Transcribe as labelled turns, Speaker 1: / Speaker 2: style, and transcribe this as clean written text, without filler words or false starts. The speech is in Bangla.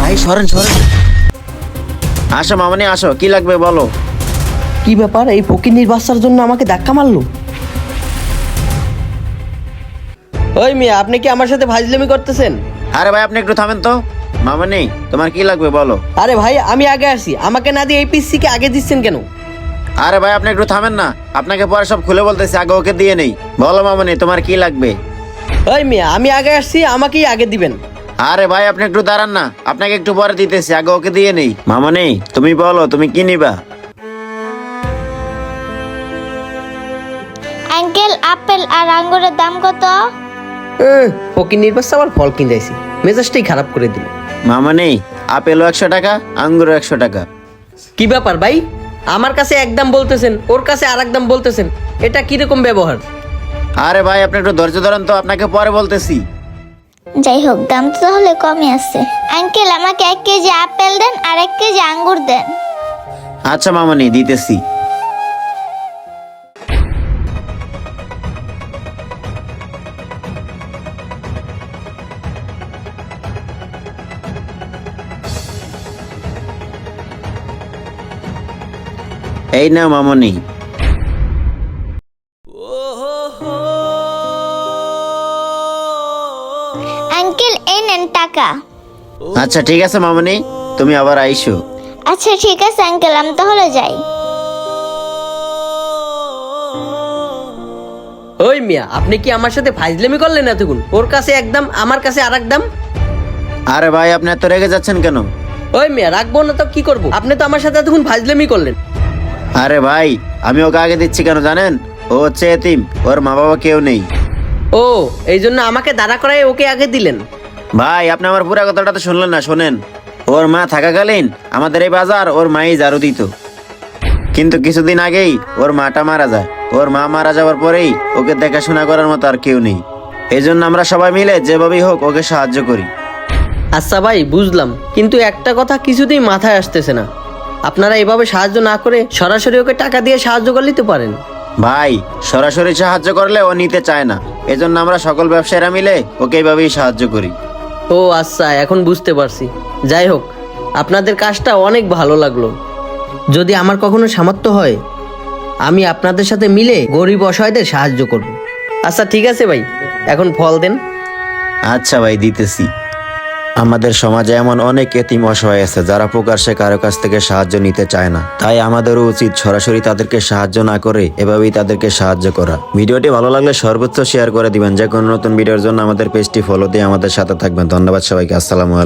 Speaker 1: ভাই সরেন সরেন। আসো মামনি আসো, কি লাগবে বলো।
Speaker 2: কি ব্যাপার, এই ফকিন্নির বাচ্চার জন্য আমাকে ধাক্কা মারলো? ওই মিয়া, আপনি কি আমার সাথে ফাজলামি করতেছেন?
Speaker 1: আরে ভাই আপনি একটু থামেন তো। মামনি তোমার কি লাগবে বলো।
Speaker 2: আরে ভাই, আমি আগে আসি, আমাকে না দিয়ে এই পিসিকে আগে দিচ্ছেন কেন?
Speaker 1: আরে ভাই আপনি একটু থামেন না, আপনাকে পরে সব খুলে বলতেছি, আগে ওকে দিয়ে নেই। বলো মামনি তোমার কি লাগবে।
Speaker 2: ওই মিয়া, আমি আগে আসছি, আমাকেই আগে দিবেন।
Speaker 1: আরে ভাই আপনি একটু দাঁড়ান না, আপনাকে একটু পরে দিতেছি, আগে ওকে দিয়ে নেই। মামনি তুমি বলো তুমি কি নিবা।
Speaker 3: আঙ্কেল, আপেল আর আঙ্গুরের দাম কত?
Speaker 2: ফকিন্নির বাচ্চা আবার ফল কিনতেছি, মেজাজটাই খারাপ করে দিল।
Speaker 1: মামনি আপেলও 100 টাকা, আঙ্গুরও 100 টাকা।
Speaker 2: কি ব্যাপার ভাই, আমার কাছে একদম বলতেছেন, ওর কাছে আর একদম বলতেছেন, এটা কিরকম ব্যবহার?
Speaker 1: আরে ভাই আপনি একটু ধৈর্য ধরেন তো, আপনাকে পরে বলতেছি।
Speaker 3: যাই হোক, দাম তো তাহলে কমই আছে। আঙ্কেল, আমাকে 1 কেজি আপেল দেন আর 1 কেজি আঙ্গুর দেন।
Speaker 1: আচ্ছা মামনি দিতেছি। এই না মামনি।
Speaker 3: আঙ্কেল, এই নেন টাকা।
Speaker 1: আচ্ছা ঠিক আছে মামনি, তুমি আবার আইসো।
Speaker 3: আচ্ছা ঠিক আছে আঙ্কেল, আমি তাহলে যাই।
Speaker 2: ওই মিয়া, আপনি কি আমার সাথে ফাজলামি করলেন এতক্ষণ? ওর কাছে একদম, আমার কাছে আর একদম।
Speaker 1: আরে ভাই আপনি এত রেগে যাচ্ছেন কেন।
Speaker 2: ওই মিয়া, রাখবো না তো কি করব? আপনি তো আমার সাথে এতক্ষণ ফাজলামি করলেন।
Speaker 1: আরে ভাই আমি ওকে আগে দিচ্ছি কেন জানেন, ও হচ্ছে এতিম, ওর মা বাবা কেউ নেই।
Speaker 2: ও, এই জন্য আমাকে দাঁড়া করায় ওকে আগে দিলেন?
Speaker 1: ভাই আপনি আমার পুরো কথাটা তো শুনলেন না, শোনেন। ওর মা থাকাকালীন আমাদের এই বাজার ওর মাই ঝাড়ু দিত, কিন্তু কিছুদিন আগেই ওর মাটা মারা যায়। ওর মা মারা যাওয়ার পরেই ওকে দেখাশোনা করার মতো আর কেউ নেই। এই জন্য আমরা সবাই মিলে যেভাবেই হোক ওকে সাহায্য করি।
Speaker 2: আচ্ছা ভাই, বুঝলাম, কিন্তু একটা কথা কিছুতেই মাথায় আসতেছে না। আপনারা এভাবে সাহায্য না করে সরাসরি ওকে টাকা দিয়ে সাহায্য করলেই তো পারেন।
Speaker 1: ভাই সরাসরি সাহায্য করলে ও নিতে চায় না, এজন্য আমরা সকল ব্যবসায়ীরা মিলে ওকে এইভাবেই সাহায্য করি।
Speaker 2: ও আচ্ছা, এখন বুঝতে পারছি। যাই হোক, আপনাদের কাজটা অনেক ভালো লাগলো। যদি আমার কখনো সামর্থ্য হয়, আমি আপনাদের সাথে মিলে গরিব অসহায়দের সাহায্য করব। আচ্ছা ঠিক আছে ভাই, এখন ফল দেন।
Speaker 1: আচ্ছা ভাই দিতেছি। আমাদের সমাজে এমন অনেক এতিম অসহায় আছে যারা প্রকাশ্যে কারো কাছ থেকে সাহায্য নিতে চায় না, তাই আমাদেরও উচিত সরাসরি তাদেরকে সাহায্য না করে এভাবেই তাদেরকে সাহায্য করা। ভিডিওটি ভালো লাগলে সর্বোচ্চ শেয়ার করে দিবেন। যে কোনো নতুন ভিডিওর জন্য আমাদের পেজটি ফলো দিয়ে আমাদের সাথে থাকবেন। ধন্যবাদ সবাইকে। আসসালামু আলাইকুম।